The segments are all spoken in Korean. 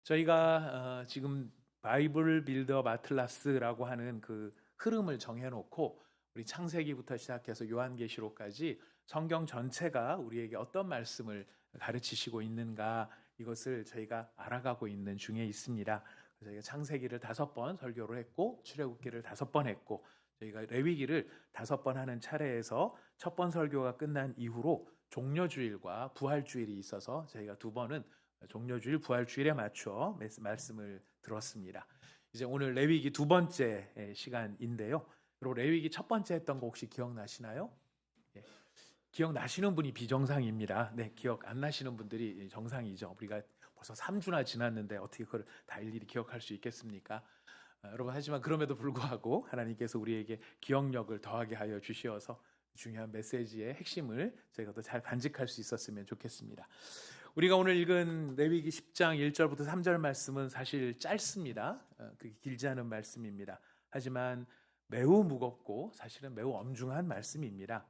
저희가 지금 바이블 빌더 아틀라스라고 하는 그 흐름을 정해놓고 우리 창세기부터 시작해서 요한계시록까지 성경 전체가 우리에게 어떤 말씀을 가르치시고 있는가, 이것을 저희가 알아가고 있는 중에 있습니다. 저희가 창세기를 5번 설교를 했고, 출애굽기를 5번 했고, 저희가 레위기를 5번 하는 차례에서 첫 번 설교가 끝난 이후로 종려주일과 부활주일이 있어서 저희가 2번은 종려주일, 부활주일에 맞춰 말씀을 들었습니다. 이제 오늘 레위기 2번째 시간인데요. 그리고 레위기 첫 번째 했던 거 혹시 기억나시나요? 예. 기억나시는 분이 비정상입니다. 네, 기억 안 나시는 분들이 정상이죠. 우리가 벌써 3주나 지났는데 어떻게 그걸 다 일일이 기억할 수 있겠습니까? 여러분, 하지만 그럼에도 불구하고 하나님께서 우리에게 기억력을 더하게 하여 주시어서 중요한 메시지의 핵심을 저희가 더 잘 간직할 수 있었으면 좋겠습니다. 우리가 오늘 읽은 레위기 10장 1절부터 3절 말씀은 사실 짧습니다. 그게 길지 않은 말씀입니다. 하지만 매우 무겁고 사실은 매우 엄중한 말씀입니다.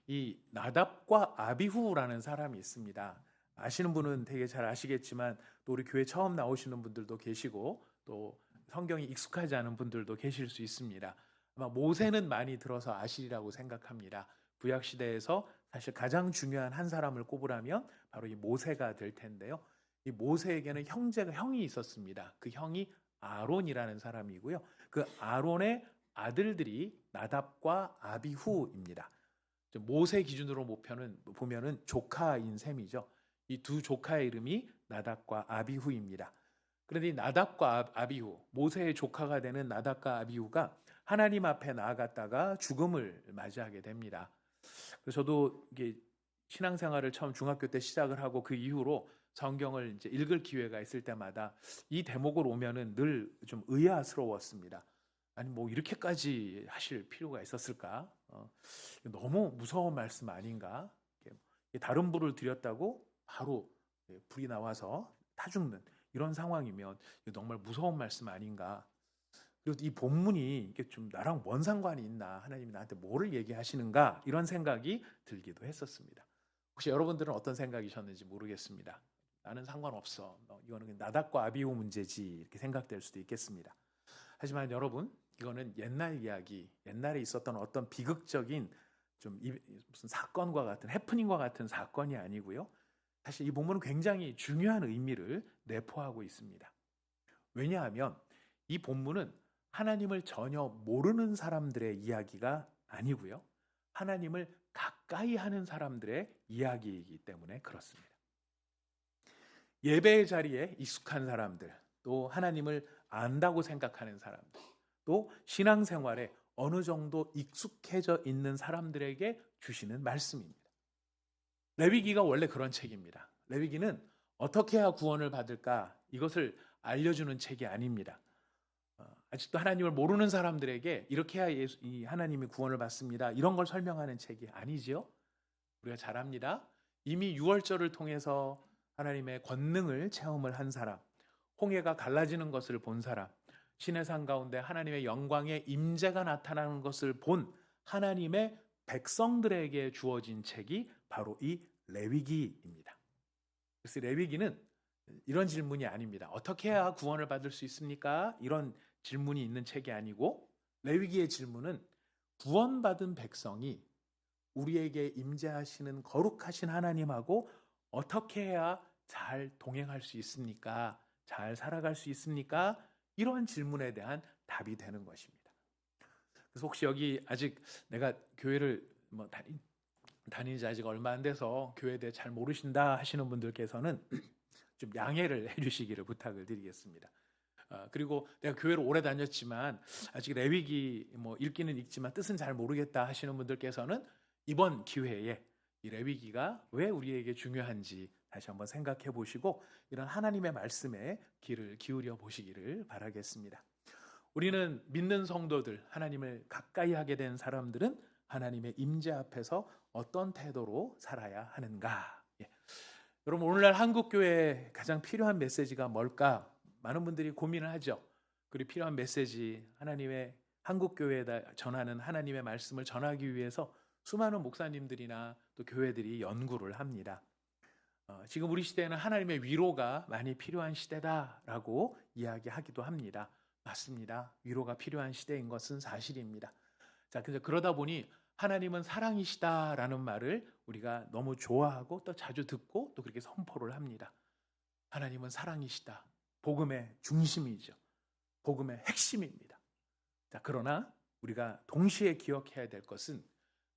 이 나답과 아비후라는 사람이 있습니다. 아시는 분은 되게 잘 아시겠지만 또 우리 교회 처음 나오시는 분들도 계시고 또 성경이 익숙하지 않은 분들도 계실 수 있습니다. 아마 모세는 많이 들어서 아시리라고 생각합니다. 구약시대에서 사실 가장 중요한 한 사람을 꼽으라면 바로 이 모세가 될 텐데요. 이 모세에게는 형이 있었습니다. 그 형이 아론이라는 사람이고요. 그 아론의 아들들이 나답과 아비후입니다. 모세 기준으로 보면은 조카인 셈이죠. 이 두 조카의 이름이 나답과 아비후입니다. 그런데 이 나답과 아비후, 모세의 조카가 되는 나답과 아비후가 하나님 앞에 나아갔다가 죽음을 맞이하게 됩니다. 그래서 저도 이게 신앙생활을 처음 중학교 때 시작을 하고 그 이후로 성경을 이제 읽을 기회가 있을 때마다 이 대목을 오면은 늘 좀 의아스러웠습니다. 아니 뭐 이렇게까지 하실 필요가 있었을까? 너무 무서운 말씀 아닌가? 다른 불을 들였다고 바로 불이 나와서 타 죽는 이런 상황이면 정말 무서운 말씀 아닌가? 그리고 이 본문이 이게 좀 나랑 뭔 상관이 있나? 하나님이 나한테 뭐를 얘기하시는가? 이런 생각이 들기도 했었습니다. 혹시 여러분들은 어떤 생각이셨는지 모르겠습니다. 나는 상관없어. 이거는 나답과 아비후 문제지. 이렇게 생각될 수도 있겠습니다. 하지만 여러분, 이거는 옛날 이야기, 옛날에 있었던 어떤 비극적인 좀 무슨 사건과 같은 해프닝과 같은 사건이 아니고요. 사실 이 본문은 굉장히 중요한 의미를 내포하고 있습니다. 왜냐하면 이 본문은 하나님을 전혀 모르는 사람들의 이야기가 아니고요. 하나님을 가까이 하는 사람들의 이야기이기 때문에 그렇습니다. 예배의 자리에 익숙한 사람들, 또 하나님을 안다고 생각하는 사람들, 또 신앙생활에 어느 정도 익숙해져 있는 사람들에게 주시는 말씀입니다. 레위기가 원래 그런 책입니다. 레위기는 어떻게 해야 구원을 받을까? 이것을 알려주는 책이 아닙니다. 아직도 하나님을 모르는 사람들에게 이렇게 해야 이 하나님이 구원을 받습니다. 이런 걸 설명하는 책이 아니지요. 우리가 잘 압니다. 이미 유월절을 통해서 하나님의 권능을 체험을 한 사람, 홍해가 갈라지는 것을 본 사람, 시내산 가운데 하나님의 영광의 임재가 나타나는 것을 본 하나님의 백성들에게 주어진 책이 바로 이 레위기입니다. 그래서 레위기는 이런 질문이 아닙니다. 어떻게 해야 구원을 받을 수 있습니까? 이런 질문이 있는 책이 아니고, 레위기의 질문은 구원받은 백성이 우리에게 임재하시는 거룩하신 하나님하고 어떻게 해야 잘 동행할 수 있습니까? 잘 살아갈 수 있습니까? 이런 질문에 대한 답이 되는 것입니다. 그래서 혹시 여기 아직 내가 교회를 다니지 아직 얼마 안 돼서 교회에 대해 잘 모르신다 하시는 분들께서는 좀 양해를 해주시기를 부탁을 드리겠습니다. 그리고 내가 교회를 오래 다녔지만 아직 레위기 읽기는 읽지만 뜻은 잘 모르겠다 하시는 분들께서는 이번 기회에 이 레위기가 왜 우리에게 중요한지 다시 한번 생각해 보시고 이런 하나님의 말씀에 귀를 기울여 보시기를 바라겠습니다. 우리는 믿는 성도들, 하나님을 가까이 하게 된 사람들은 하나님의 임재 앞에서 어떤 태도로 살아야 하는가? 여러분, 오늘날 한국교회에 가장 필요한 메시지가 뭘까? 많은 분들이 고민을 하죠. 그리고 필요한 메시지, 하나님의 한국교회에다 전하는 하나님의 말씀을 전하기 위해서 수많은 목사님들이나 또 교회들이 연구를 합니다. 지금 우리 시대에는 하나님의 위로가 많이 필요한 시대다라고 이야기하기도 합니다. 맞습니다. 위로가 필요한 시대인 것은 사실입니다. 자, 그러다 보니 하나님은 사랑이시다라는 말을 우리가 너무 좋아하고 또 자주 듣고 또 그렇게 선포를 합니다. 하나님은 사랑이시다. 복음의 중심이죠. 복음의 핵심입니다. 자, 그러나 우리가 동시에 기억해야 될 것은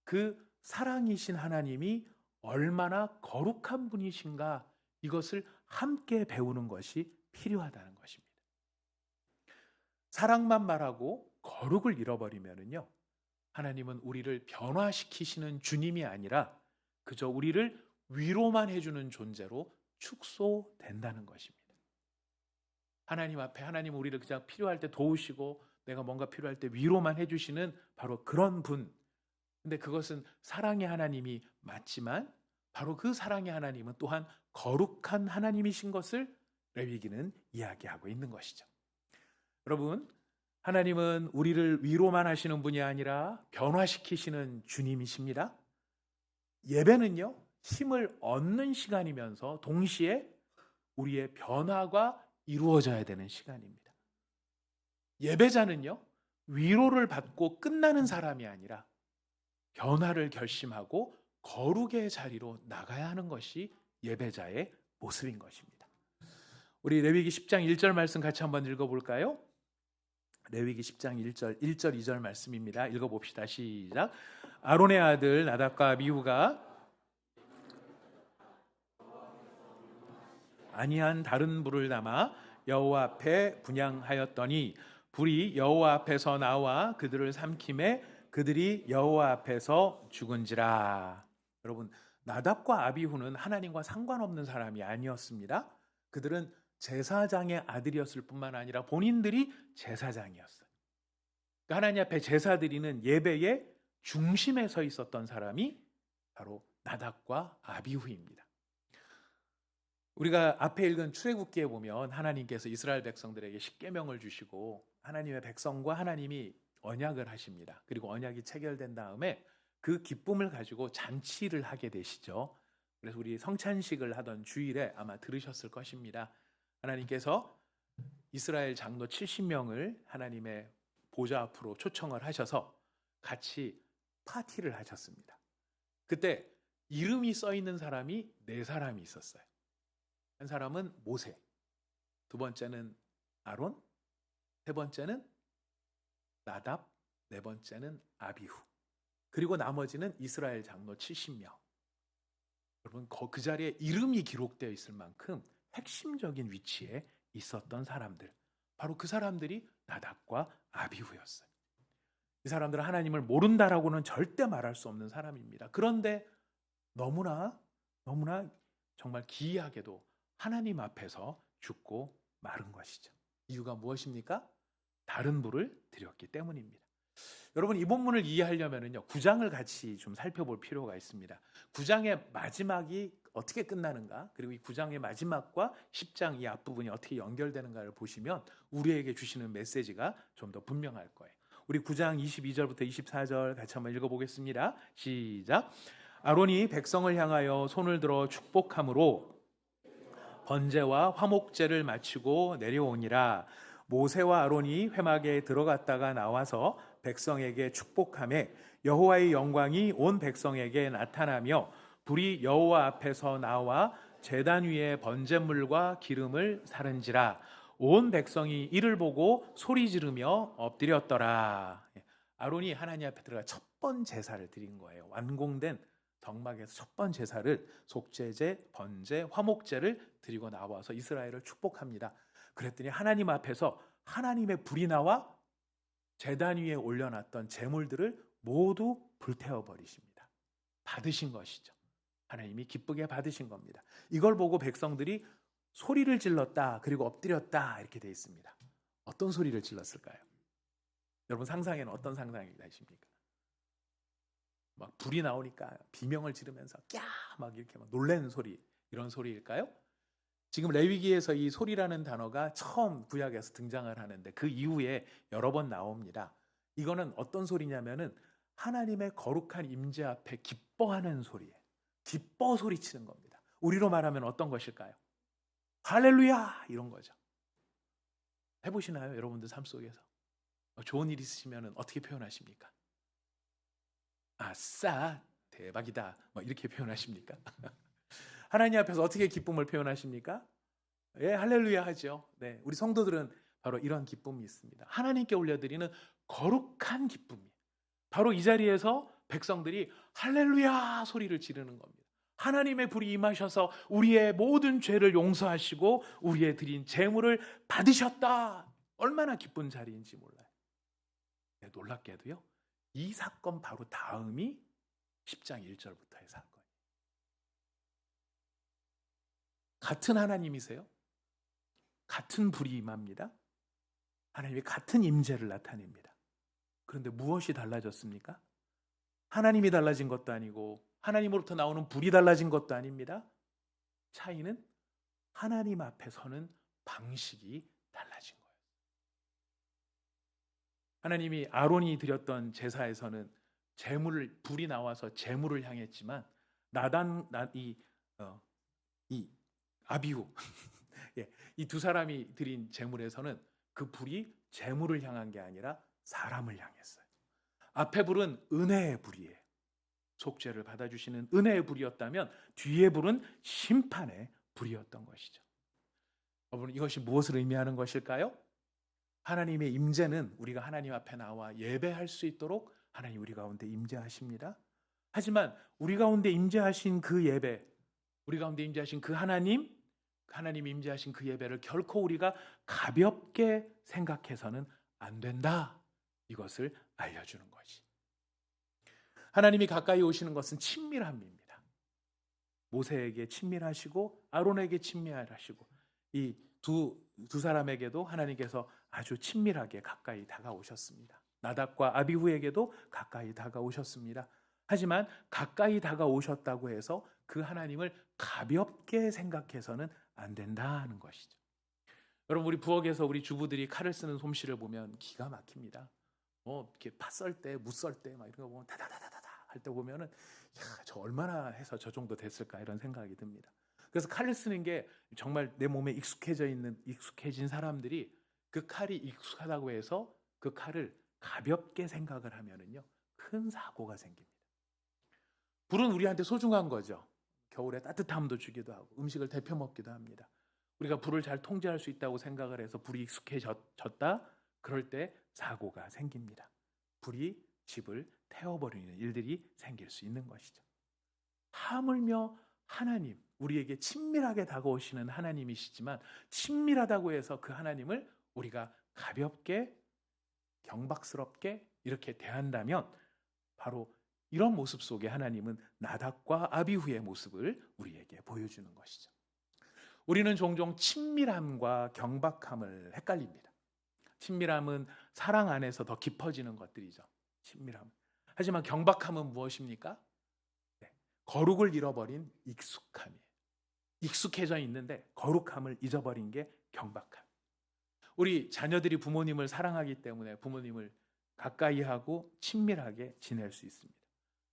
그 사랑이신 하나님이 얼마나 거룩한 분이신가, 이것을 함께 배우는 것이 필요하다는 것입니다. 사랑만 말하고 거룩을 잃어버리면요, 하나님은 우리를 변화시키시는 주님이 아니라 그저 우리를 위로만 해주는 존재로 축소된다는 것입니다. 하나님 앞에 하나님 우리를 그냥 필요할 때 도우시고 내가 뭔가 필요할 때 위로만 해주시는 바로 그런 분. 근데 그것은 사랑의 하나님이 맞지만 바로 그 사랑의 하나님은 또한 거룩한 하나님이신 것을 레위기는 이야기하고 있는 것이죠. 여러분, 하나님은 우리를 위로만 하시는 분이 아니라 변화시키시는 주님이십니다. 예배는요, 힘을 얻는 시간이면서 동시에 우리의 변화가 이루어져야 되는 시간입니다. 예배자는요, 위로를 받고 끝나는 사람이 아니라 변화를 결심하고 거룩의 자리로 나가야 하는 것이 예배자의 모습인 것입니다. 우리 레위기 10장 1절 말씀 같이 한번 읽어볼까요? 레위기 10장 1절 2절 말씀입니다. 읽어봅시다. 시작. 아론의 아들 나답과 아비후가 아니한 다른 불을 담아 여호와 앞에 분향하였더니 불이 여호와 앞에서 나와 그들을 삼키매 그들이 여호와 앞에서 죽은지라. 여러분, 나답과 아비후는 하나님과 상관없는 사람이 아니었습니다. 그들은 제사장의 아들이었을 뿐만 아니라 본인들이 제사장이었어요. 그러니까 하나님 앞에 제사 드리는 예배의 중심에 서 있었던 사람이 바로 나답과 아비후입니다. 우리가 앞에 읽은 출애굽기에 보면 하나님께서 이스라엘 백성들에게 십계명을 주시고 하나님의 백성과 하나님이 언약을 하십니다. 그리고 언약이 체결된 다음에 그 기쁨을 가지고 잔치를 하게 되시죠. 그래서 우리 성찬식을 하던 주일에 아마 들으셨을 것입니다. 하나님께서 이스라엘 장로 70명을 하나님의 보좌 앞으로 초청을 하셔서 같이 파티를 하셨습니다. 그때 이름이 써 있는 사람이 4사람이 있었어요. 한 사람은 모세, 두 번째는 아론, 세 번째는 나답, 네 번째는 아비후. 그리고 나머지는 이스라엘 장로 70명. 여러분, 그 자리에 이름이 기록되어 있을 만큼 핵심적인 위치에 있었던 사람들, 바로 그 사람들이 나답과 아비후였어요. 이 사람들은 하나님을 모른다라고는 절대 말할 수 없는 사람입니다. 그런데 너무나 정말 기이하게도 하나님 앞에서 죽고 마른 것이죠. 이유가 무엇입니까? 다른 불을 드렸기 때문입니다. 여러분, 이 본문을 이해하려면요, 9장을 같이 좀 살펴볼 필요가 있습니다. 9장의 마지막이 어떻게 끝나는가, 그리고 이 9장의 마지막과 10장 이 앞부분이 어떻게 연결되는가를 보시면 우리에게 주시는 메시지가 좀 더 분명할 거예요. 우리 9장 22절부터 24절 같이 한번 읽어보겠습니다. 시작. 아론이 백성을 향하여 손을 들어 축복함으로 번제와 화목제를 마치고 내려오니라. 모세와 아론이 회막에 들어갔다가 나와서 백성에게 축복하며 여호와의 영광이 온 백성에게 나타나며 불이 여호와 앞에서 나와 제단 위에 번제물과 기름을 사른지라. 온 백성이 이를 보고 소리 지르며 엎드렸더라. 아론이 하나님 앞에 들어가 첫 번 제사를 드린 거예요. 완공된 성막에서 첫 번 제사를, 속죄제, 번제, 화목제를 드리고 나와서 이스라엘을 축복합니다. 그랬더니 하나님 앞에서 하나님의 불이 나와 제단 위에 올려놨던 제물들을 모두 불태워 버리십니다. 받으신 것이죠. 하나님이 기쁘게 받으신 겁니다. 이걸 보고 백성들이 소리를 질렀다, 그리고 엎드렸다, 이렇게 되어 있습니다. 어떤 소리를 질렀을까요? 여러분, 상상에는 어떤 상상이 나십니까? 막 불이 나오니까 비명을 지르면서 꺄! 막 이렇게 막 놀라는 소리, 이런 소리일까요? 지금 레위기에서 이 소리라는 단어가 처음 구약에서 등장을 하는데 그 이후에 여러 번 나옵니다. 이거는 어떤 소리냐면은 하나님의 거룩한 임재 앞에 기뻐하는 소리예요. 기뻐 소리치는 겁니다. 우리로 말하면 어떤 것일까요? 할렐루야 이런 거죠. 해보시나요? 여러분들 삶 속에서 좋은 일 있으시면 어떻게 표현하십니까? 아싸 대박이다 뭐 이렇게 표현하십니까? 하나님 앞에서 어떻게 기쁨을 표현하십니까? 예, 할렐루야 하죠. 네, 우리 성도들은 바로 이런 기쁨이 있습니다. 하나님께 올려드리는 거룩한 기쁨이 바로 이 자리에서 백성들이 할렐루야 소리를 지르는 겁니다. 하나님의 불이 임하셔서 우리의 모든 죄를 용서하시고 우리의 드린 재물을 받으셨다. 얼마나 기쁜 자리인지 몰라요. 네, 놀랍게도요. 이 사건 바로 다음이 10장 1절부터의 사건이에요. 같은 하나님이세요. 같은 불이 임합니다. 하나님이 같은 임재를 나타냅니다. 그런데 무엇이 달라졌습니까? 하나님이 달라진 것도 아니고 하나님으로부터 나오는 불이 달라진 것도 아닙니다. 차이는 하나님 앞에 서는 방식이 달라진 거예요. 하나님이 아론이 드렸던 제사에서는 불이 나와서 제물을 향했지만 이 아비후 예, 이 두 사람이 드린 제물에서는 그 불이 제물을 향한 게 아니라 사람을 향했어요. 앞에 불은 은혜의 불이에요. 속죄를 받아주시는 은혜의 불이었다면 뒤에 불은 심판의 불이었던 것이죠. 여러분, 이것이 무엇을 의미하는 것일까요? 하나님의 임재는 우리가 하나님 앞에 나와 예배할 수 있도록 하나님 우리 가운데 임재하십니다. 하지만 우리 가운데 임재하신 그 예배, 우리 가운데 임재하신 그 하나님 임재하신 그 예배를 결코 우리가 가볍게 생각해서는 안 된다. 이것을 알려주는 것이. 하나님이 가까이 오시는 것은 친밀함입니다. 모세에게 친밀하시고 아론에게 친밀하시고 이 두 사람에게도 하나님께서 아주 친밀하게 가까이 다가오셨습니다. 나답과 아비후에게도 가까이 다가오셨습니다. 하지만 가까이 다가오셨다고 해서 그 하나님을 가볍게 생각해서는 안 된다는 것이죠. 여러분, 우리 부엌에서 우리 주부들이 칼을 쓰는 솜씨를 보면 기가 막힙니다. 이렇게 팥 썰 때, 무 썰 때 막 이런 거 보면 다다다다다 할 때 보면은 저 얼마나 해서 저 정도 됐을까 이런 생각이 듭니다. 그래서 칼을 쓰는 게 정말 내 몸에 익숙해진 사람들이 그 칼이 익숙하다고 해서 그 칼을 가볍게 생각을 하면은요 큰 사고가 생깁니다. 불은 우리한테 소중한 거죠. 겨울에 따뜻함도 주기도 하고 음식을 데펴 먹기도 합니다. 우리가 불을 잘 통제할 수 있다고 생각을 해서 불이 익숙해졌다? 그럴 때 사고가 생깁니다. 불이 집을 태워버리는 일들이 생길 수 있는 것이죠. 하물며 하나님, 우리에게 친밀하게 다가오시는 하나님이시지만 친밀하다고 해서 그 하나님을 우리가 가볍게 경박스럽게 이렇게 대한다면 바로 이런 모습 속에 하나님은 나답과 아비후의 모습을 우리에게 보여주는 것이죠. 우리는 종종 친밀함과 경박함을 헷갈립니다. 친밀함은 사랑 안에서 더 깊어지는 것들이죠. 친밀함. 하지만 경박함은 무엇입니까? 거룩을 잃어버린 익숙함이에요. 익숙해져 있는데 거룩함을 잊어버린 게 경박함. 우리 자녀들이 부모님을 사랑하기 때문에 부모님을 가까이 하고 친밀하게 지낼 수 있습니다.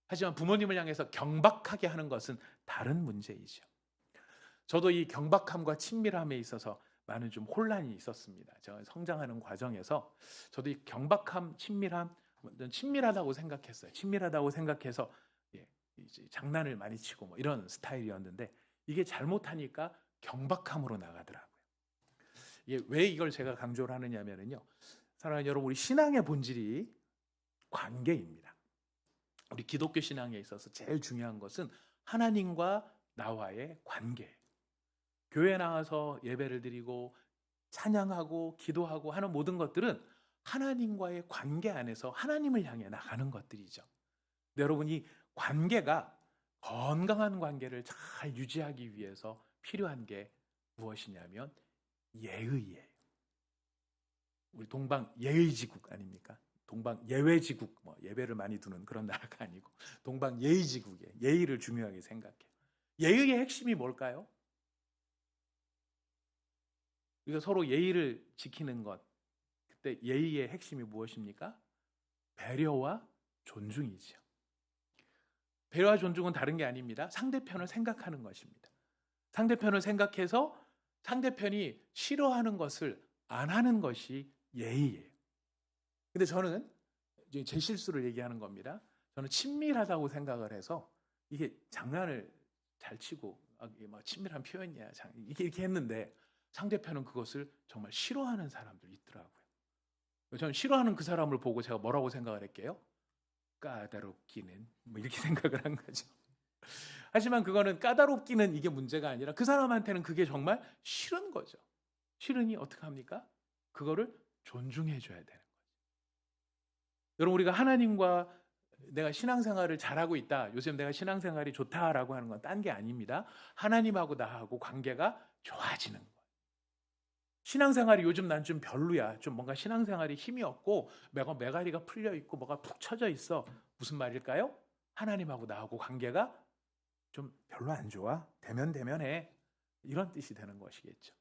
하지만 부모님을 향해서 경박하게 하는 것은 다른 문제이죠. 저도 이 경박함과 친밀함에 있어서 많은 좀 혼란이 있었습니다. 제가 성장하는 과정에서 저도 이 경박함, 친밀함, 친밀하다고 생각했어요. 친밀하다고 생각해서 이제 장난을 많이 치고 뭐 이런 스타일이었는데 이게 잘못하니까 경박함으로 나가더라고요. 이게 왜 이걸 제가 강조를 하느냐면요, 사랑하는 여러분, 우리 신앙의 본질이 관계입니다. 우리 기독교 신앙에 있어서 제일 중요한 것은 하나님과 나와의 관계. 교회 나와서 예배를 드리고 찬양하고 기도하고 하는 모든 것들은 하나님과의 관계 안에서 하나님을 향해 나가는 것들이죠. 근데 여러분, 이 관계가 건강한 관계를 잘 유지하기 위해서 필요한 게 무엇이냐면 예의예요. 우리 동방 예의지국 아닙니까? 동방 예외지국, 뭐 예배를 많이 두는 그런 나라가 아니고 동방 예의지국에 예의를 중요하게 생각해요. 예의의 핵심이 뭘까요? 우리가 서로 예의를 지키는 것, 그때 예의의 핵심이 무엇입니까? 배려와 존중이죠. 배려와 존중은 다른 게 아닙니다. 상대편을 생각하는 것입니다. 상대편을 생각해서 상대편이 싫어하는 것을 안 하는 것이 예의예요. 근데 저는 이제 제 실수를 얘기하는 겁니다. 저는 친밀하다고 생각을 해서 이게 장난을 잘 치고 이게 막 친밀한 표현이야. 이렇게 했는데 상대편은 그것을 정말 싫어하는 사람들이 있더라고요. 저는 싫어하는 그 사람을 보고 제가 뭐라고 생각을 할게요? 까다롭기는 뭐 이렇게 생각을 한 거죠. 하지만 그거는 까다롭기는 이게 문제가 아니라 그 사람한테는 그게 정말 싫은 거죠. 싫으니 어떻게 합니까? 그거를 존중해 줘야 되는 거죠. 여러분, 우리가 하나님과 내가 신앙생활을 잘하고 있다, 요즘 내가 신앙생활이 좋다라고 하는 건 딴 게 아닙니다. 하나님하고 나하고 관계가 좋아지는 거예요. 신앙생활이 요즘 난 좀 별로야, 좀 뭔가 신앙생활이 힘이 없고 매가리가 풀려 있고 뭐가 푹 쳐져 있어. 무슨 말일까요? 하나님하고 나하고 관계가 좀 별로 안 좋아, 대면해, 이런 뜻이 되는 것이겠죠.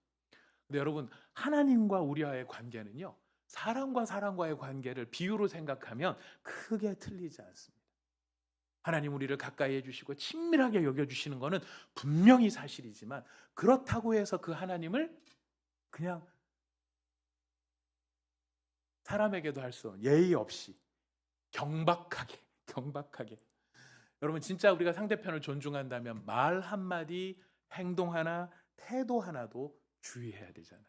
근데 여러분, 하나님과 우리와의 관계는요, 사람과 사람과의 관계를 비유로 생각하면 크게 틀리지 않습니다. 하나님 우리를 가까이 해주시고 친밀하게 여겨주시는 것은 분명히 사실이지만, 그렇다고 해서 그 하나님을 그냥 사람에게도 할 수 없는, 예의 없이 경박하게 여러분, 진짜 우리가 상대편을 존중한다면 말 한마디, 행동 하나, 태도 하나도 주의해야 되잖아요.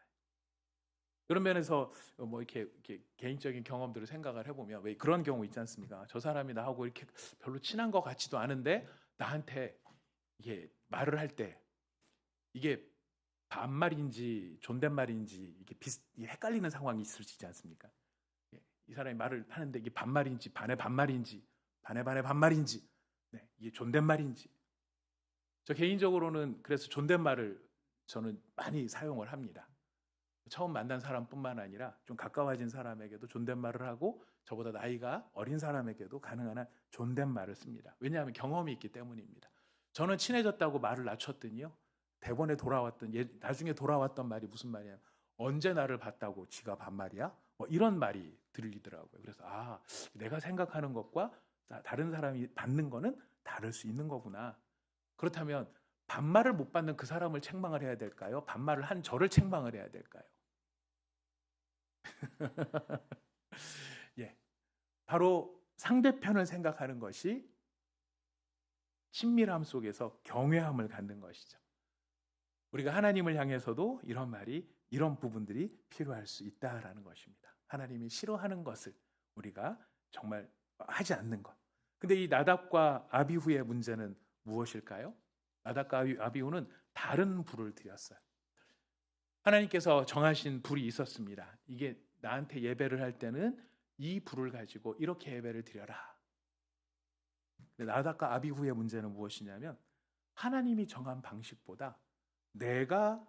그런 면에서 뭐 이렇게 개인적인 경험들을 생각을 해보면 왜 그런 경우 있지 않습니까? 저 사람이 나하고 이렇게 별로 친한 것 같지도 않은데 나한테 이게 말을 할 때 이게 반말인지 존댓말인지 이게 헷갈리는 상황이 있을 수 있지 않습니까? 이 사람이 말을 하는데 이게 반말인지 반의 반말인지 반의 반말인지, 네, 이게 존댓말인지. 저 개인적으로는 그래서 존댓말을 저는 많이 사용을 합니다. 처음 만난 사람뿐만 아니라 좀 가까워진 사람에게도 존댓말을 하고, 저보다 나이가 어린 사람에게도 가능한 한 존댓말을 씁니다. 왜냐하면 경험이 있기 때문입니다. 저는 친해졌다고 말을 낮췄더니요, 대본에 나중에 돌아왔던 말이 무슨 말이냐, 언제 나를 봤다고 지가 반말이야? 뭐 이런 말이 들리더라고요. 그래서 내가 생각하는 것과 다른 사람이 받는 거는 다를 수 있는 거구나. 그렇다면 반말을 못 받는 그 사람을 책망을 해야 될까요? 반말을 한 저를 책망을 해야 될까요? 예, 바로 상대편을 생각하는 것이 친밀함 속에서 경외함을 갖는 것이죠. 우리가 하나님을 향해서도 이런 부분들이 필요할 수 있다라는 것입니다. 하나님이 싫어하는 것을 우리가 정말 하지 않는 것. 근데 이 나답과 아비후의 문제는 무엇일까요? 나답과 아비후는 다른 불을 드렸어요. 하나님께서 정하신 불이 있었습니다. 이게 나한테 예배를 할 때는 이 불을 가지고 이렇게 예배를 드려라. 나답과 아비후의 문제는 무엇이냐면, 하나님이 정한 방식보다 내가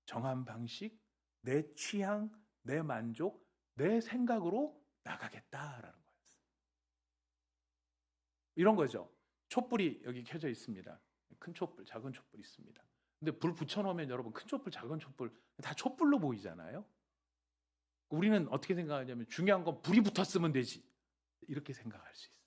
정한 방식, 내 취향, 내 만족, 내 생각으로 나가겠다라는 거였어요. 이런 거죠. 촛불이 여기 켜져 있습니다. 큰 촛불, 작은 촛불 있습니다. 근데 불 붙여놓으면 여러분, 큰 촛불, 작은 촛불 다 촛불로 보이잖아요. 우리는 어떻게 생각하냐면, 중요한 건 불이 붙었으면 되지, 이렇게 생각할 수 있어요.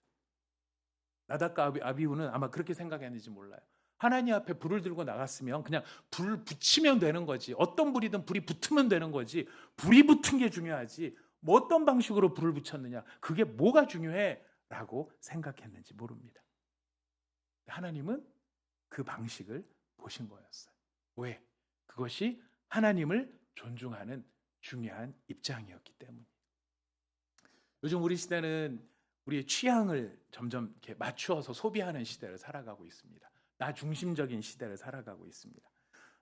나답과 아비후는 아마 그렇게 생각했는지 몰라요. 하나님 앞에 불을 들고 나갔으면 그냥 불 붙이면 되는 거지, 어떤 불이든 불이 붙으면 되는 거지, 불이 붙은 게 중요하지 뭐 어떤 방식으로 불을 붙였느냐, 그게 뭐가 중요해? 라고 생각했는지 모릅니다. 하나님은 그 방식을 보신 거였어요. 왜? 그것이 하나님을 존중하는 중요한 입장이었기 때문이에요. 요즘 우리 시대는 우리의 취향을 점점 이렇게 맞추어서 소비하는 시대를 살아가고 있습니다. 나 중심적인 시대를 살아가고 있습니다.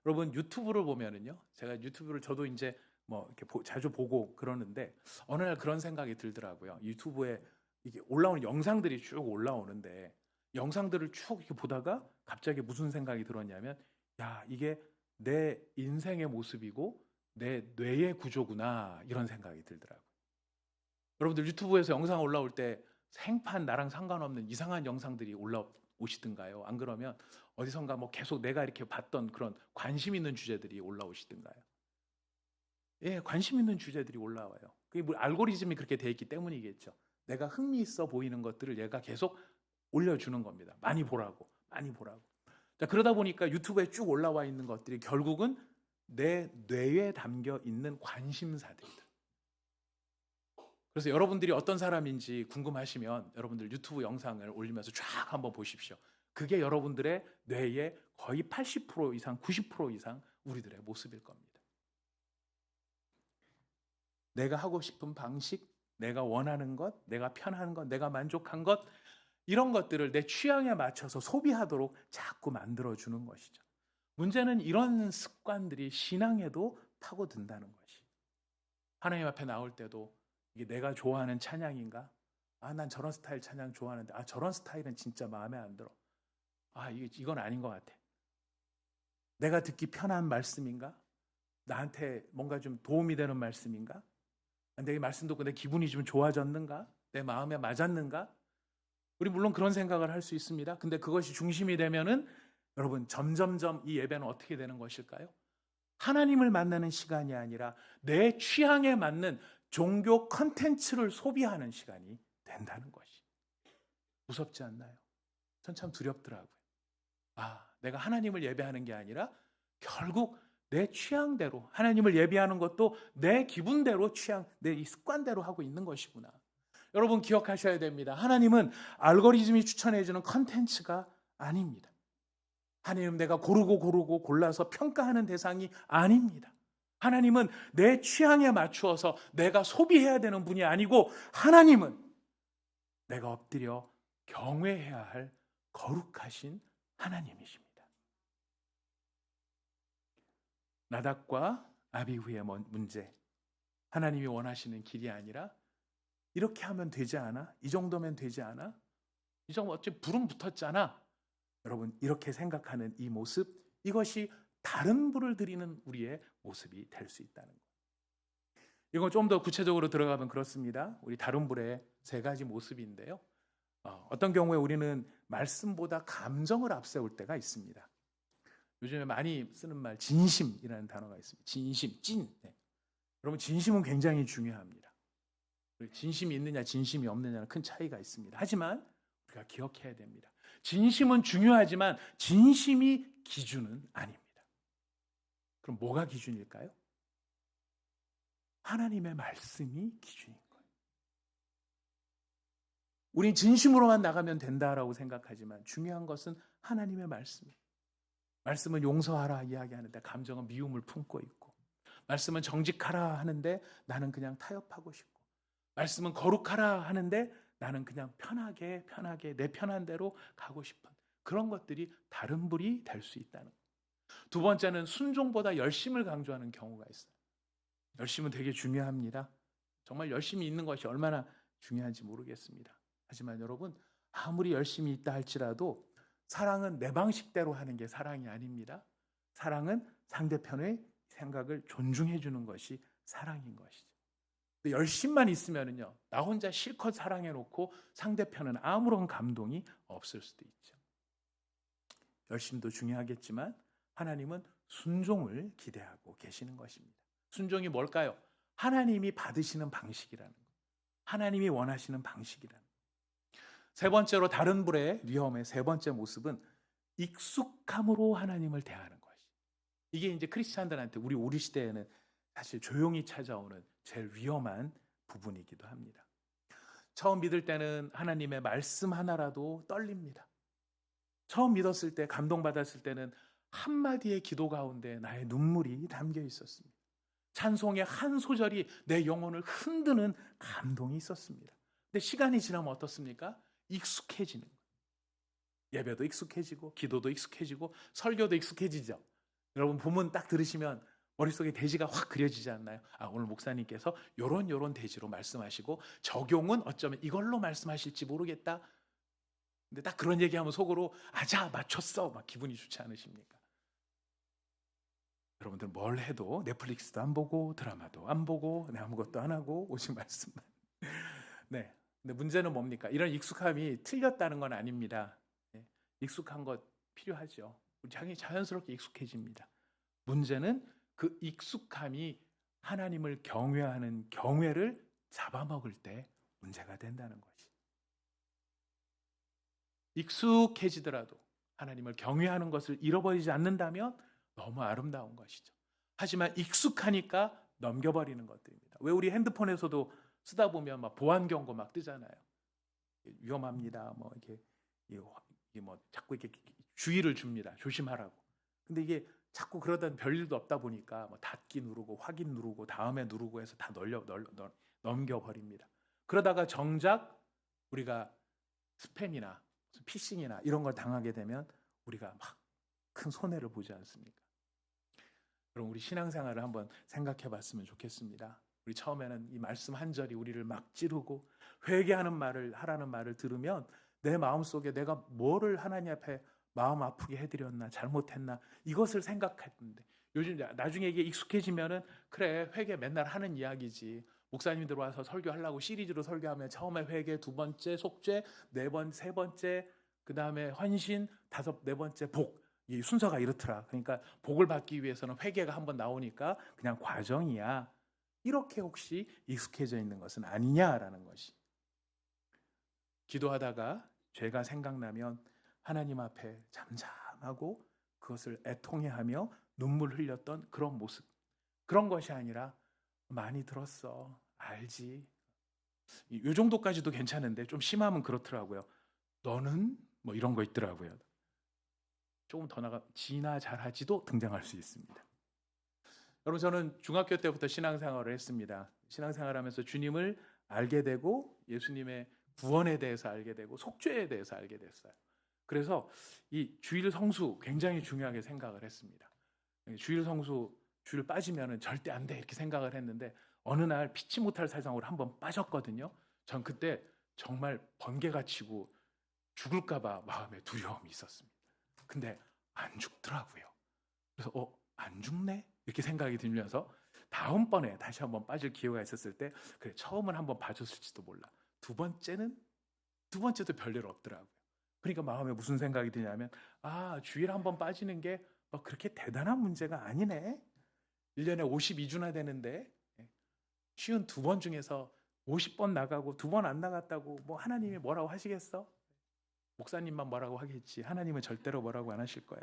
여러분, 유튜브를 보면은요, 제가 유튜브를 저도 이제 뭐 이렇게 자주 보고 그러는데, 어느 날 그런 생각이 들더라고요. 유튜브에 이게 올라오는 영상들이 쭉 올라오는데, 영상들을 쭉 이렇게 보다가 갑자기 무슨 생각이 들었냐면, 야, 이게 내 인생의 모습이고 내 뇌의 구조구나, 이런 생각이 들더라고요. 여러분들 유튜브에서 영상 올라올 때 생판 나랑 상관없는 이상한 영상들이 올라오시든가요? 안 그러면 어디선가 뭐 계속 내가 이렇게 봤던 그런 관심 있는 주제들이 올라오시든가요? 예, 관심 있는 주제들이 올라와요. 그게 뭐 알고리즘이 그렇게 돼 있기 때문이겠죠. 내가 흥미있어 보이는 것들을 얘가 계속 올려주는 겁니다. 많이 보라고. 자, 그러다 보니까 유튜브에 쭉 올라와 있는 것들이 결국은 내 뇌에 담겨 있는 관심사들이다. 그래서 여러분들이 어떤 사람인지 궁금하시면 여러분들 유튜브 영상을 올리면서 쫙 한번 보십시오. 그게 여러분들의 뇌의 거의 80% 이상, 90% 이상 우리들의 모습일 겁니다. 내가 하고 싶은 방식, 내가 원하는 것, 내가 편한 것, 내가 만족한 것, 이런 것들을 내 취향에 맞춰서 소비하도록 자꾸 만들어주는 것이죠. 문제는 이런 습관들이 신앙에도 파고든다는 것이. 하나님 앞에 나올 때도 이게 내가 좋아하는 찬양인가? 난 저런 스타일 찬양 좋아하는데 저런 스타일은 진짜 마음에 안 들어. 이건 아닌 것 같아. 내가 듣기 편한 말씀인가? 나한테 뭔가 좀 도움이 되는 말씀인가? 내 말씀 듣고 내 기분이 좀 좋아졌는가? 내 마음에 맞았는가? 우리 물론 그런 생각을 할 수 있습니다. 근데 그것이 중심이 되면은 여러분 점점점 이 예배는 어떻게 되는 것일까요? 하나님을 만나는 시간이 아니라 내 취향에 맞는 종교 컨텐츠를 소비하는 시간이 된다는 것이. 무섭지 않나요? 전 참 두렵더라고요. 내가 하나님을 예배하는 게 아니라 결국 내 취향대로 하나님을 예배하는 것도 내 기분대로 내 이 습관대로 하고 있는 것이구나. 여러분 기억하셔야 됩니다. 하나님은 알고리즘이 추천해주는 컨텐츠가 아닙니다. 하나님은 내가 고르고 골라서 평가하는 대상이 아닙니다. 하나님은 내 취향에 맞추어서 내가 소비해야 되는 분이 아니고 하나님은 내가 엎드려 경외해야 할 거룩하신 하나님이십니다. 나답과 아비후의 문제, 하나님이 원하시는 길이 아니라 이렇게 하면 되지 않아? 이 정도면 되지 않아? 이 정도 어차피 불은 붙었잖아. 여러분 이렇게 생각하는 이 모습, 이것이 다른 불을 드리는 우리의 모습이 될 수 있다는 것. 이건 좀 더 구체적으로 들어가면 그렇습니다. 우리 다른 불의 세 가지 모습인데요. 어떤 경우에 우리는 말씀보다 감정을 앞세울 때가 있습니다. 요즘에 많이 쓰는 말 진심이라는 단어가 있습니다. 진심, 찐. 여러분 진심은 굉장히 중요합니다. 진심이 있느냐 진심이 없느냐는 큰 차이가 있습니다. 하지만 우리가 기억해야 됩니다. 진심은 중요하지만 진심이 기준은 아닙니다. 그럼 뭐가 기준일까요? 하나님의 말씀이 기준인 거예요. 우린 진심으로만 나가면 된다라고 생각하지만 중요한 것은 하나님의 말씀이에요. 말씀은 용서하라 이야기하는데 감정은 미움을 품고 있고, 말씀은 정직하라 하는데 나는 그냥 타협하고 싶고, 말씀은 거룩하라 하는데 나는 그냥 편하게 내 편한 대로 가고 싶은 그런 것들이 다른 불이 될 수 있다는 거예요. 두 번째는 순종보다 열심을 강조하는 경우가 있어요. 열심은 되게 중요합니다. 정말 열심히 있는 것이 얼마나 중요한지 모르겠습니다. 하지만 여러분 아무리 열심히 있다 할지라도 사랑은 내 방식대로 하는 게 사랑이 아닙니다. 사랑은 상대편의 생각을 존중해 주는 것이 사랑인 것이죠. 열심만 있으면은요, 나 혼자 실컷 사랑해 놓고 상대편은 아무런 감동이 없을 수도 있죠. 열심도 중요하겠지만 하나님은 순종을 기대하고 계시는 것입니다. 순종이 뭘까요? 하나님이 받으시는 방식이라는 것, 하나님이 원하시는 방식이라는 것. 세 번째로 다른 불의 위험의 세 번째 모습은 익숙함으로 하나님을 대하는 것이. 이게 이제 크리스찬들한테 우리 시대에는 사실 조용히 찾아오는 제일 위험한 부분이기도 합니다. 처음 믿을 때는 하나님의 말씀 하나라도 떨립니다. 처음 믿었을 때, 감동받았을 때는 한마디의 기도 가운데 나의 눈물이 담겨 있었습니다. 찬송의 한 소절이 내 영혼을 흔드는 감동이 있었습니다. 근데 시간이 지나면 어떻습니까? 익숙해지는 거예요. 예배도 익숙해지고 기도도 익숙해지고 설교도 익숙해지죠. 여러분 본문 딱 들으시면 머릿속에 대지가 확 그려지지 않나요? 오늘 목사님께서 요런 대지로 말씀하시고 적용은 어쩌면 이걸로 말씀하실지 모르겠다. 근데 딱 그런 얘기하면 속으로 자 맞췄어 막 기분이 좋지 않으십니까? 여러분들 뭘 해도 넷플릭스도 안 보고 드라마도 안 보고 아무것도 안 하고 오직 말씀만. 네. 근데 문제는 뭡니까? 이런 익숙함이 틀렸다는 건 아닙니다. 익숙한 것 필요하죠. 우리 자연스럽게 익숙해집니다. 문제는 그 익숙함이 하나님을 경외하는 경외를 잡아먹을 때 문제가 된다는 것이. 익숙해지더라도 하나님을 경외하는 것을 잃어버리지 않는다면 너무 아름다운 것이죠. 하지만 익숙하니까 넘겨버리는 것들입니다. 왜 우리 핸드폰에서도 쓰다 보면 막 보안 경고 막 뜨잖아요. 위험합니다. 뭐 이렇게 뭐 자꾸 이렇게 주의를 줍니다. 조심하라고. 근데 이게 자꾸 그러다 별일도 없다 보니까 뭐 닫기 누르고 확인 누르고 다음에 누르고 해서 다 넘겨버립니다. 그러다가 정작 우리가 스팸이나 피싱이나 이런 걸 당하게 되면 우리가 막 큰 손해를 보지 않습니까? 그럼 우리 신앙생활을 한번 생각해 봤으면 좋겠습니다. 우리 처음에는 이 말씀 한 절이 우리를 막 찌르고 회개하는 말을 하라는 말을 들으면 내 마음속에 내가 뭐를 하나님 앞에 마음 아프게 해드렸나 잘못했나 이것을 생각했는데 요즘 나중에 이게 익숙해지면은 그래 회개 맨날 하는 이야기지. 목사님 들어와서 설교하려고 시리즈로 설교하면 처음에 회개, 두 번째 속죄, 세 번째 그 다음에 헌신, 네 번째 복. 이 순서가 이렇더라. 그러니까 복을 받기 위해서는 회개가 한번 나오니까 그냥 과정이야. 이렇게 혹시 익숙해져 있는 것은 아니냐라는 것이. 기도하다가 죄가 생각나면 하나님 앞에 잠잠하고 그것을 애통해하며 눈물 흘렸던 그런 모습. 그런 것이 아니라 많이 들었어. 알지. 이 정도까지도 괜찮은데 좀 심하면 그렇더라고요. 너는 뭐 이런 거 있더라고요. 조금 더 나가 지나 잘하지도 등장할 수 있습니다. 여러분 저는 중학교 때부터 신앙생활을 했습니다. 신앙생활하면서 주님을 알게 되고 예수님의 구원에 대해서 알게 되고 속죄에 대해서 알게 됐어요. 그래서 이 주일 성수 굉장히 중요하게 생각을 했습니다. 주일 성수 주일 빠지면은 절대 안 돼 이렇게 생각을 했는데 어느 날 피치 못할 세상으로 한번 빠졌거든요. 전 그때 정말 번개가 치고 죽을까 봐 마음에 두려움이 있었습니다. 근데 안 죽더라고요. 그래서 안 죽네? 이렇게 생각이 들면서 다음번에 다시 한번 빠질 기회가 있었을 때 그래 처음은 한번 봐줬을지도 몰라. 두 번째도 별일 없더라고요. 그러니까 마음에 무슨 생각이 드냐면 주일 한번 빠지는 게 그렇게 대단한 문제가 아니네. 1년에 52주나 되는데 쉬운 2번 중에서 50번 나가고 2번 안 나갔다고 뭐 하나님이 뭐라고 하시겠어? 목사님만 뭐라고 하겠지. 하나님은 절대로 뭐라고 안 하실 거야.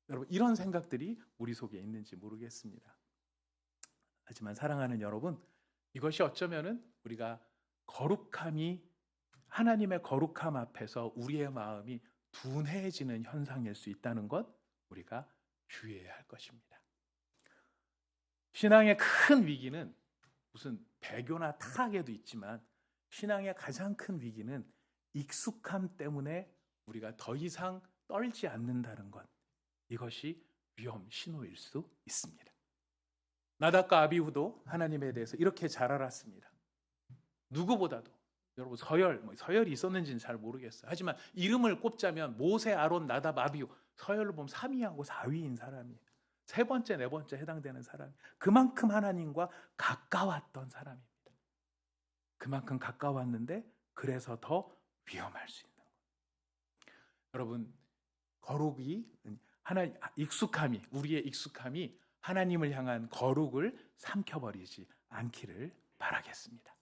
여러분 이런 생각들이 우리 속에 있는지 모르겠습니다. 하지만 사랑하는 여러분, 이것이 어쩌면은 우리가 하나님의 거룩함 앞에서 우리의 마음이 둔해지는 현상일 수 있다는 것 우리가 주의해야 할 것입니다. 신앙의 큰 위기는 무슨 배교나 타락에도 있지만 신앙의 가장 큰 위기는 익숙함 때문에 우리가 더 이상 떨지 않는다는 것. 이것이 위험 신호일 수 있습니다. 나답과 아비후도 하나님에 대해서 이렇게 잘 알았습니다. 누구보다도. 여러분 서열이 있었는지는 잘 모르겠어요. 하지만 이름을 꼽자면 모세, 아론, 나답, 아비후 서열로 보면 3위하고 4위인 사람이에요. 세 번째, 네 번째 해당되는 사람이 그만큼 하나님과 가까웠던 사람입니다. 그만큼 가까웠는데 그래서 더 위험할 수 있는 거예요. 여러분 우리의 익숙함이 하나님을 향한 거룩을 삼켜버리지 않기를 바라겠습니다.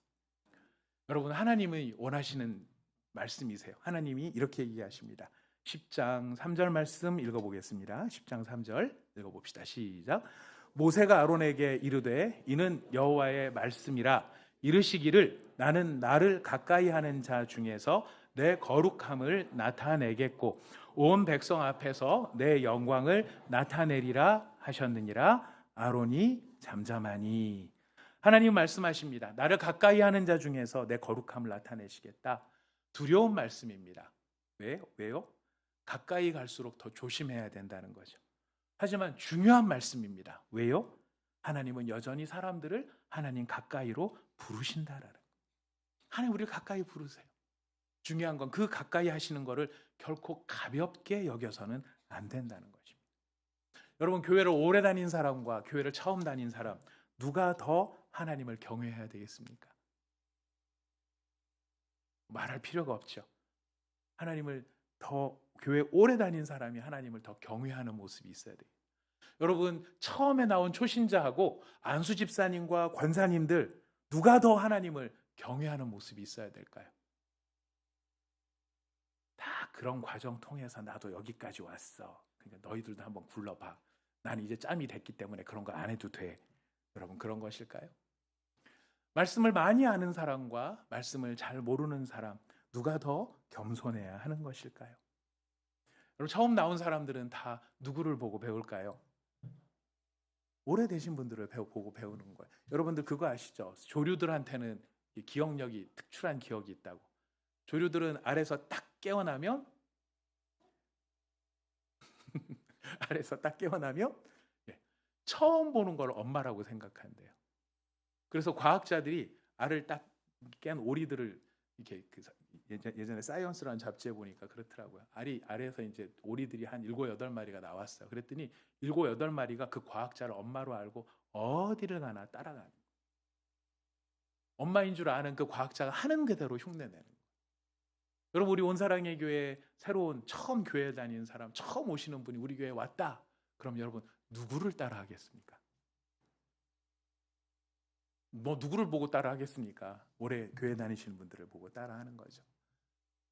여러분 하나님이 원하시는 말씀이세요. 하나님이 이렇게 얘기하십니다. 10장 3절 말씀 읽어보겠습니다. 10장 3절 읽어봅시다. 시작. 모세가 아론에게 이르되 이는 여호와의 말씀이라 이르시기를 나는 나를 가까이 하는 자 중에서 내 거룩함을 나타내겠고 온 백성 앞에서 내 영광을 나타내리라 하셨느니라. 아론이 잠잠하니. 하나님 말씀하십니다. 나를 가까이 하는 자 중에서 내 거룩함을 나타내시겠다. 두려운 말씀입니다. 왜요? 가까이 갈수록 더 조심해야 된다는 거죠. 하지만 중요한 말씀입니다. 왜요? 하나님은 여전히 사람들을 하나님 가까이로 부르신다라는 거예요. 하나님 우리를 가까이 부르세요. 중요한 건 그 가까이 하시는 거를 결코 가볍게 여겨서는 안 된다는 것입니다. 여러분 교회를 오래 다닌 사람과 교회를 처음 다닌 사람 누가 더 하나님을 경외해야 되겠습니까? 말할 필요가 없죠. 하나님을 더 교회 오래 다닌 사람이 하나님을 더 경외하는 모습이 있어야 돼요. 여러분 처음에 나온 초신자하고 안수 집사님과 권사님들 누가 더 하나님을 경외하는 모습이 있어야 될까요? 다 그런 과정 통해서 나도 여기까지 왔어. 그러니까 너희들도 한번 굴러봐. 난 이제 짬이 됐기 때문에 그런 거 안 해도 돼. 여러분, 그런 것일까요? 말씀을 많이 아는 사람과 말씀을 잘 모르는 사람, 누가 더 겸손해야 하는 것일까요? 여러분, 처음 나온 사람들은 다 누구를 보고 배울까요? 오래되신 분들을 보고 배우는 거예요. 여러분들 그거 아시죠? 조류들한테는 기억력이, 특출한 기억이 있다고. 조류들은 알에서 딱 깨어나면 알에서 딱 깨어나면 처음 보는 걸 엄마라고 생각한대요. 그래서 과학자들이 알을 딱 깬 오리들을 이렇게 예전에 사이언스라는 잡지에 보니까 그렇더라고요. 알에서 이제 오리들이 한 7, 8마리가 나왔어요. 그랬더니 7, 8마리가 그 과학자를 엄마로 알고 어디를 가나 따라가는 거예요. 엄마인 줄 아는 그 과학자가 하는 그대로 흉내내는 거예요. 여러분, 우리 온사랑의 교회 새로운 처음 교회 다니는 사람, 처음 오시는 분이 우리 교회에 왔다. 그럼 여러분, 누구를 따라하겠습니까? 뭐 누구를 보고 따라하겠습니까? 오래 교회 다니시는 분들을 보고 따라하는 거죠.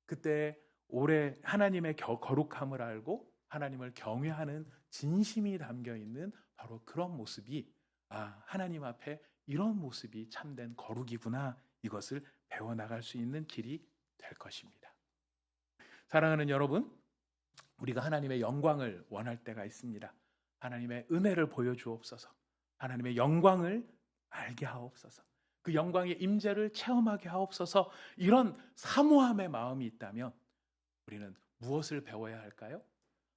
그때 오래 하나님의 거룩함을 알고 하나님을 경외하는 진심이 담겨 있는 바로 그런 모습이, 하나님 앞에 이런 모습이 참된 거룩이구나, 이것을 배워나갈 수 있는 길이 될 것입니다. 사랑하는 여러분, 우리가 하나님의 영광을 원할 때가 있습니다. 하나님의 은혜를 보여주옵소서. 하나님의 영광을 알게 하옵소서. 그 영광의 임재를 체험하게 하옵소서. 이런 사모함의 마음이 있다면 우리는 무엇을 배워야 할까요?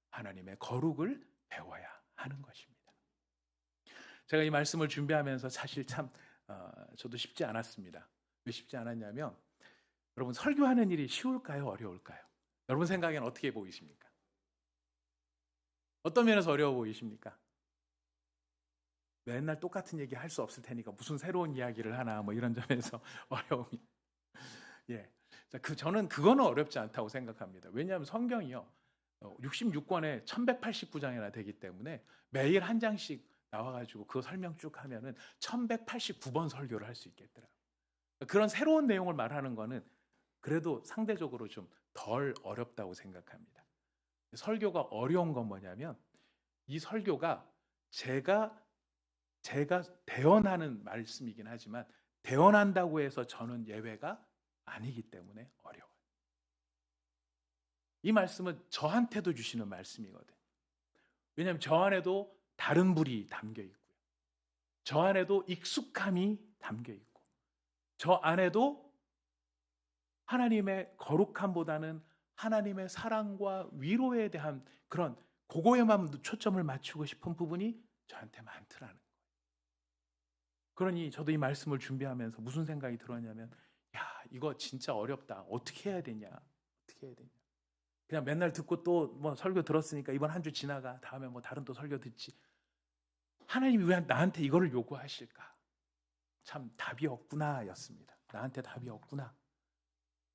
하나님의 거룩을 배워야 하는 것입니다. 제가 이 말씀을 준비하면서 사실 참 저도 쉽지 않았습니다. 왜 쉽지 않았냐면, 여러분, 설교하는 일이 쉬울까요? 어려울까요? 여러분 생각에는 어떻게 보이십니까? 어떤 면에서 어려워 보이십니까? 맨날 똑같은 얘기 할 수 없을 테니까 무슨 새로운 이야기를 하나, 뭐 이런 점에서 어려움이. 저는 그거는 어렵지 않다고 생각합니다. 왜냐하면 성경이요, 66권에 1189장이나 되기 때문에 매일 한 장씩 나와가지고 그거 설명 쭉 하면은 1189번 설교를 할 수 있겠더라고요. 그런 새로운 내용을 말하는 거는 그래도 상대적으로 좀 덜 어렵다고 생각합니다. 설교가 어려운 건 뭐냐면, 이 설교가 제가 대언하는 말씀이긴 하지만 대언한다고 해서 저는 예외가 아니기 때문에 어려워요. 이 말씀은 저한테도 주시는 말씀이거든요. 왜냐하면 저 안에도 다른 불이 담겨 있고요. 저 안에도 익숙함이 담겨 있고, 저 안에도 하나님의 거룩함보다는 하나님의 사랑과 위로에 대한 그런 그거에만 초점을 맞추고 싶은 부분이 저한테 많더라는 거예요. 그러니 저도 이 말씀을 준비하면서 무슨 생각이 들었냐면, 이거 진짜 어렵다. 어떻게 해야 되냐? 그냥 맨날 듣고 또 뭐 설교 들었으니까 이번 한 주 지나가. 다음에 뭐 다른 또 설교 듣지. 하나님이 왜 나한테 이거를 요구하실까? 참 답이 없구나 였습니다. 나한테 답이 없구나.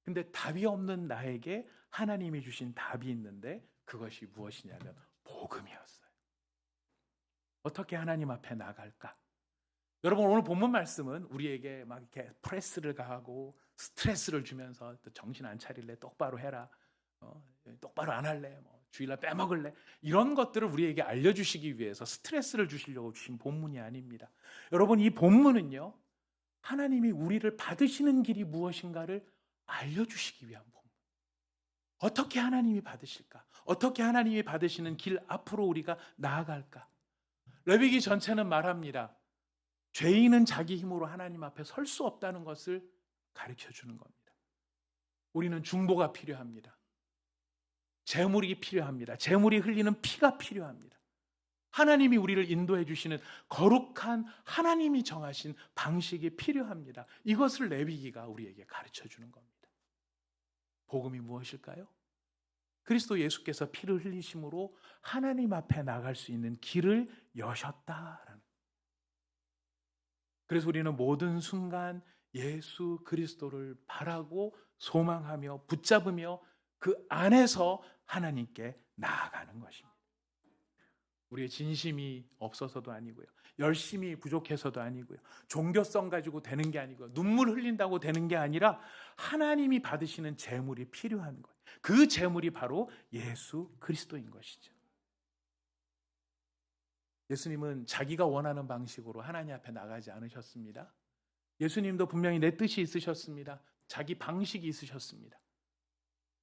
근데 답이 없는 나에게 하나님이 주신 답이 있는데, 그것이 무엇이냐면 복음이었어요. 어떻게 하나님 앞에 나갈까? 여러분, 오늘 본문 말씀은 우리에게 막 이렇게 프레스를 가하고 스트레스를 주면서, 또 정신 안 차릴래? 똑바로 해라. 똑바로 안 할래? 주일날 빼먹을래? 이런 것들을 우리에게 알려주시기 위해서 스트레스를 주시려고 주신 본문이 아닙니다. 여러분, 이 본문은요, 하나님이 우리를 받으시는 길이 무엇인가를 알려주시기 위한 본문. 어떻게 하나님이 받으실까? 어떻게 하나님이 받으시는 길 앞으로 우리가 나아갈까? 레위기 전체는 말합니다. 죄인은 자기 힘으로 하나님 앞에 설 수 없다는 것을 가르쳐 주는 겁니다. 우리는 중보가 필요합니다. 제물이 필요합니다. 제물이 흘리는 피가 필요합니다. 하나님이 우리를 인도해 주시는 거룩한 하나님이 정하신 방식이 필요합니다. 이것을 레위기가 우리에게 가르쳐 주는 겁니다. 복음이 무엇일까요? 그리스도 예수께서 피를 흘리심으로 하나님 앞에 나갈 수 있는 길을 여셨다라는. 그래서 우리는 모든 순간 예수 그리스도를 바라고 소망하며 붙잡으며 그 안에서 하나님께 나아가는 것입니다. 우리의 진심이 없어서도 아니고요, 열심이 부족해서도 아니고요, 종교성 가지고 되는 게 아니고요, 눈물 흘린다고 되는 게 아니라 하나님이 받으시는 제물이 필요한 거예요. 그 재물이 바로 예수 그리스도인 것이죠. 예수님은 자기가 원하는 방식으로 하나님 앞에 나가지 않으셨습니다. 예수님도 분명히 내 뜻이 있으셨습니다. 자기 방식이 있으셨습니다.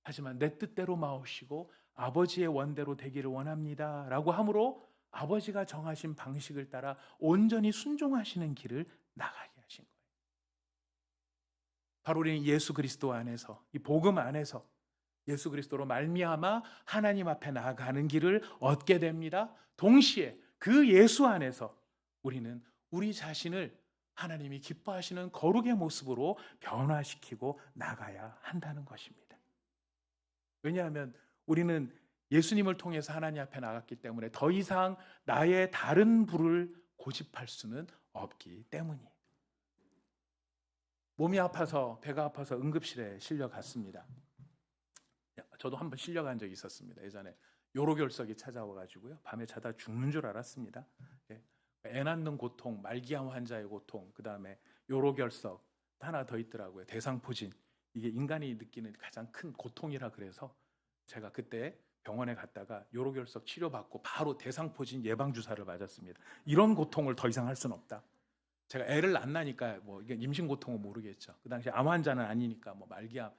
하지만 내 뜻대로 마옵시고 아버지의 원대로 되기를 원합니다 라고 함으로 아버지가 정하신 방식을 따라 온전히 순종하시는 길을 나가게 하신 거예요. 바로 우리는 예수 그리스도 안에서, 이 복음 안에서 예수 그리스도로 말미암아 하나님 앞에 나아가는 길을 얻게 됩니다. 동시에 그 예수 안에서 우리는 우리 자신을 하나님이 기뻐하시는 거룩의 모습으로 변화시키고 나가야 한다는 것입니다. 왜냐하면 우리는 예수님을 통해서 하나님 앞에 나갔기 때문에 더 이상 나의 다른 부를 고집할 수는 없기 때문이에요. 몸이 아파서, 배가 아파서 응급실에 실려갔습니다. 저도 한번 실려간 적이 있었습니다. 예전에 요로결석이 찾아와가지고요, 밤에 자다 죽는 줄 알았습니다. 애 낳는 고통, 말기암 환자의 고통, 그 다음에 요로결석 하나 더 있더라고요. 대상포진. 이게 인간이 느끼는 가장 큰 고통이라 그래서 제가 그때 병원에 갔다가 요로결석 치료받고 바로 대상포진 예방주사를 맞았습니다. 이런 고통을 더 이상 할 수는 없다. 제가 애를 안 낳으니까 뭐 이게 임신 고통은 모르겠죠. 그 당시 암 환자는 아니니까 뭐 말기암.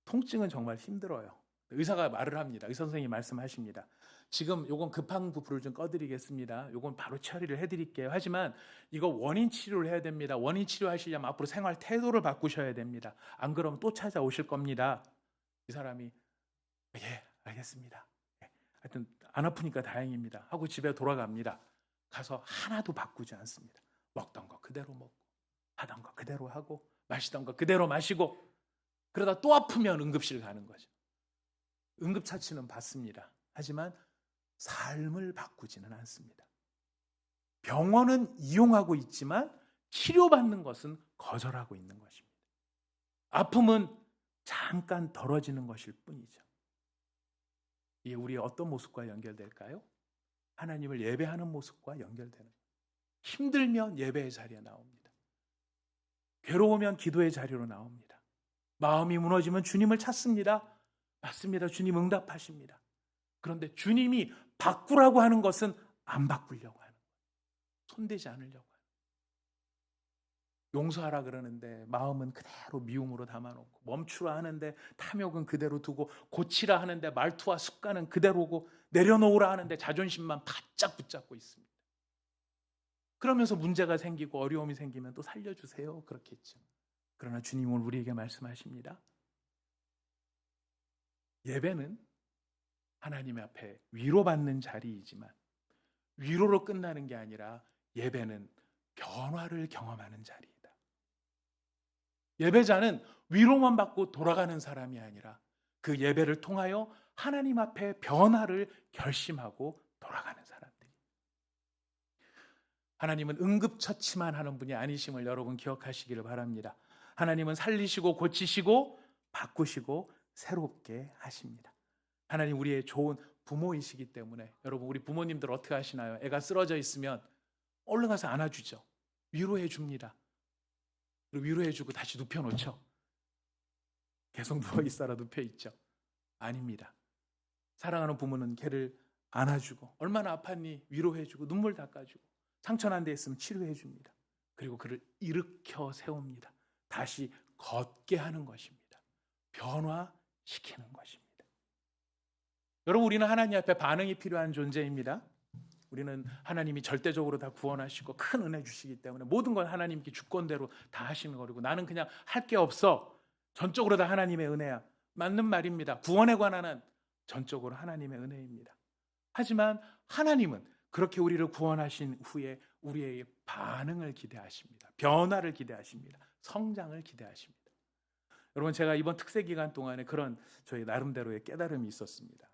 통증은 정말 힘들어요. 의사가 말을 합니다. 의사 선생님이 말씀하십니다. 지금 요건 급한 불을 좀 꺼드리겠습니다. 요건 바로 처리를 해드릴게요. 하지만 이거 원인 치료를 해야 됩니다. 원인 치료하시려면 앞으로 생활 태도를 바꾸셔야 됩니다. 안 그러면 또 찾아오실 겁니다. 이 사람이 예, 알겠습니다. 하여튼 안 아프니까 다행입니다 하고 집에 돌아갑니다. 가서 하나도 바꾸지 않습니다. 먹던 거 그대로 먹고 하던 거 그대로 하고 마시던 거 그대로 마시고 그러다 또 아프면 응급실 가는 거죠. 응급처치는 받습니다. 하지만 삶을 바꾸지는 않습니다. 병원은 이용하고 있지만 치료받는 것은 거절하고 있는 것입니다. 아픔은 잠깐 덜어지는 것일 뿐이죠. 이게 우리의 어떤 모습과 연결될까요? 하나님을 예배하는 모습과 연결되는 거예요. 힘들면 예배의 자리에 나옵니다. 괴로우면 기도의 자리로 나옵니다. 마음이 무너지면 주님을 찾습니다. 맞습니다. 주님 응답하십니다. 그런데 주님이 바꾸라고 하는 것은 안 바꾸려고 하는 거예요. 손대지 않으려고 하는 거예요. 용서하라 그러는데 마음은 그대로 미움으로 담아놓고, 멈추라 하는데 탐욕은 그대로 두고, 고치라 하는데 말투와 습관은 그대로고, 내려놓으라 하는데 자존심만 바짝 붙잡고 있습니다. 그러면서 문제가 생기고 어려움이 생기면 또 살려주세요 그렇겠죠. 그러나 주님은 우리에게 말씀하십니다. 예배는 하나님 앞에 위로받는 자리이지만 위로로 끝나는 게 아니라 예배는 변화를 경험하는 자리이다. 예배자는 위로만 받고 돌아가는 사람이 아니라 그 예배를 통하여 하나님 앞에 변화를 결심하고 돌아가는 사람들이. 하나님은 응급처치만 하는 분이 아니심을 여러분 기억하시기를 바랍니다. 하나님은 살리시고 고치시고 바꾸시고 새롭게 하십니다. 하나님 우리의 좋은 부모이시기 때문에 여러분, 우리 부모님들 어떻게 하시나요? 애가 쓰러져 있으면 얼른 가서 안아주죠. 위로해 줍니다. 그리고 위로해 주고 다시 눕혀놓죠. 계속 누워있어라 눕혀있죠. 아닙니다. 사랑하는 부모는 걔를 안아주고, 얼마나 아팠니? 위로해주고 눈물 닦아주고, 상처난 데 있으면 치료해줍니다. 그리고 그를 일으켜 세웁니다. 다시 걷게 하는 것입니다. 변화시키는 것입니다. 여러분, 우리는 하나님 앞에 반응이 필요한 존재입니다. 우리는 하나님이 절대적으로 다 구원하시고 큰 은혜 주시기 때문에 모든 걸 하나님께 주권대로 다 하시는 거고, 나는 그냥 할 게 없어. 전적으로 다 하나님의 은혜야. 맞는 말입니다. 구원에 관한 전적으로 하나님의 은혜입니다. 하지만 하나님은 그렇게 우리를 구원하신 후에 우리의 반응을 기대하십니다. 변화를 기대하십니다. 성장을 기대하십니다. 여러분, 제가 이번 특세 기간 동안에 그런 저희 나름대로의 깨달음이 있었습니다.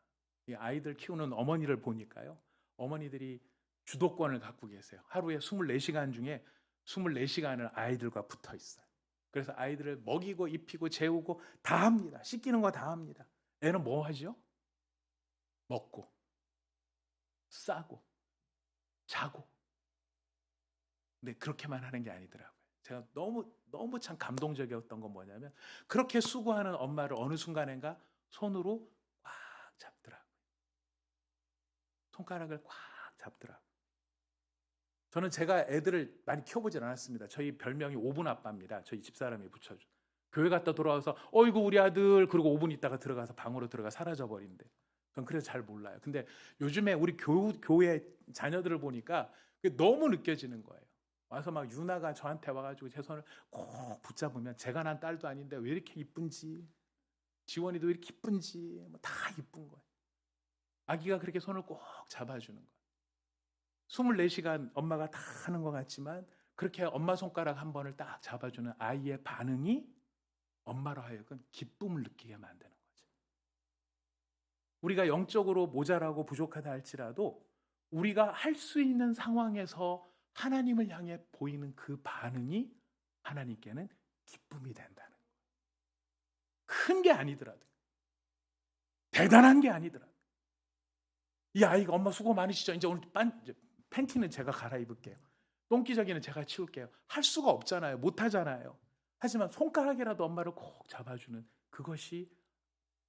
이 아이들 키우는 어머니를 보니까요, 어머니들이 주도권을 갖고 계세요. 하루에 24시간 중에 24시간을 아이들과 붙어 있어요. 그래서 아이들을 먹이고 입히고 재우고 다 합니다. 씻기는 거 다 합니다. 애는 뭐 하죠? 먹고 싸고 자고. 근데 그렇게만 하는 게 아니더라고요. 제가 너무 참 감동적이었던 건 뭐냐면 그렇게 수고하는 엄마를 어느 순간인가 손으로 꽉 잡더라고요. 손가락을 꽉 잡더라고요. 저는 제가 애들을 많이 키워보진 않았습니다. 저희 별명이 5분 아빠입니다. 저희 집사람이 붙여준. 교회 갔다 돌아와서 어이구 우리 아들, 그리고 5분 있다가 들어가서 방으로 들어가 사라져 버린대. 전 그래서 잘 몰라요. 근데 요즘에 우리 교회 자녀들을 보니까 그게 너무 느껴지는 거예요. 와서 막 유나가 저한테 와가지고 제 손을 꼭 붙잡으면 제가 난 딸도 아닌데 왜 이렇게 이쁜지, 지원이도 왜 이렇게 이쁜지 다 이쁜 거예요. 아기가 그렇게 손을 꼭 잡아주는 거예요. 24시간 엄마가 다 하는 것 같지만 그렇게 엄마 손가락 한 번을 딱 잡아주는 아이의 반응이 엄마로 하여금 기쁨을 느끼게 만드는 거죠. 우리가 영적으로 모자라고 부족하다 할지라도 우리가 할 수 있는 상황에서 하나님을 향해 보이는 그 반응이 하나님께는 기쁨이 된다는 거예요. 큰 게 아니더라도, 대단한 게 아니더라도, 이 아이가 엄마 수고 많으시죠? 이제 오늘 팬티는 제가 갈아입을게요. 똥기저귀는 제가 치울게요. 할 수가 없잖아요. 못 하잖아요. 하지만 손가락이라도 엄마를 꼭 잡아주는 그것이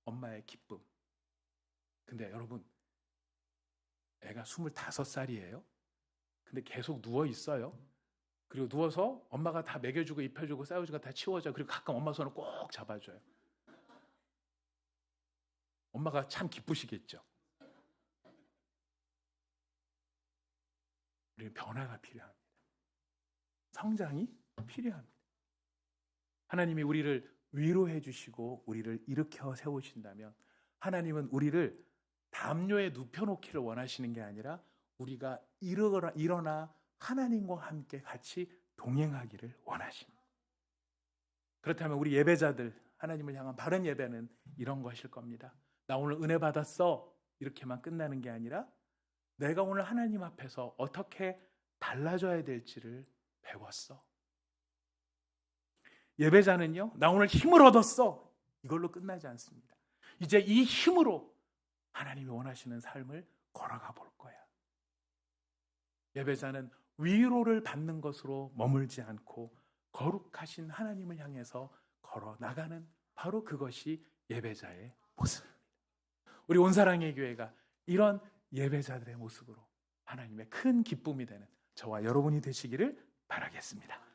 엄마의 기쁨. 근데 여러분, 애가 25살이에요. 근데 계속 누워 있어요. 그리고 누워서 엄마가 다 먹여주고 입혀주고 싸우주고 다 치워줘요. 그리고 가끔 엄마 손을 꼭 잡아줘요. 엄마가 참 기쁘시겠죠. 우리는 변화가 필요합니다. 성장이 필요합니다. 하나님이 우리를 위로해 주시고 우리를 일으켜 세우신다면 하나님은 우리를 담요에 눕혀놓기를 원하시는 게 아니라 우리가 일어나 하나님과 함께 같이 동행하기를 원하십니다. 그렇다면 우리 예배자들, 하나님을 향한 바른 예배는 이런 것일 겁니다. 나 오늘 은혜 받았어 이렇게만 끝나는 게 아니라 내가 오늘 하나님 앞에서 어떻게 달라져야 될지를 배웠어. 예배자는요, 나 오늘 힘을 얻었어 이걸로 끝나지 않습니다. 이제 이 힘으로 하나님이 원하시는 삶을 걸어가 볼 거야. 예배자는 위로를 받는 것으로 머물지 않고 거룩하신 하나님을 향해서 걸어 나가는 바로 그것이 예배자의 모습입니다. 우리 온사랑의 교회가 이런 예배자들의 모습으로 하나님의 큰 기쁨이 되는 저와 여러분이 되시기를 바라겠습니다.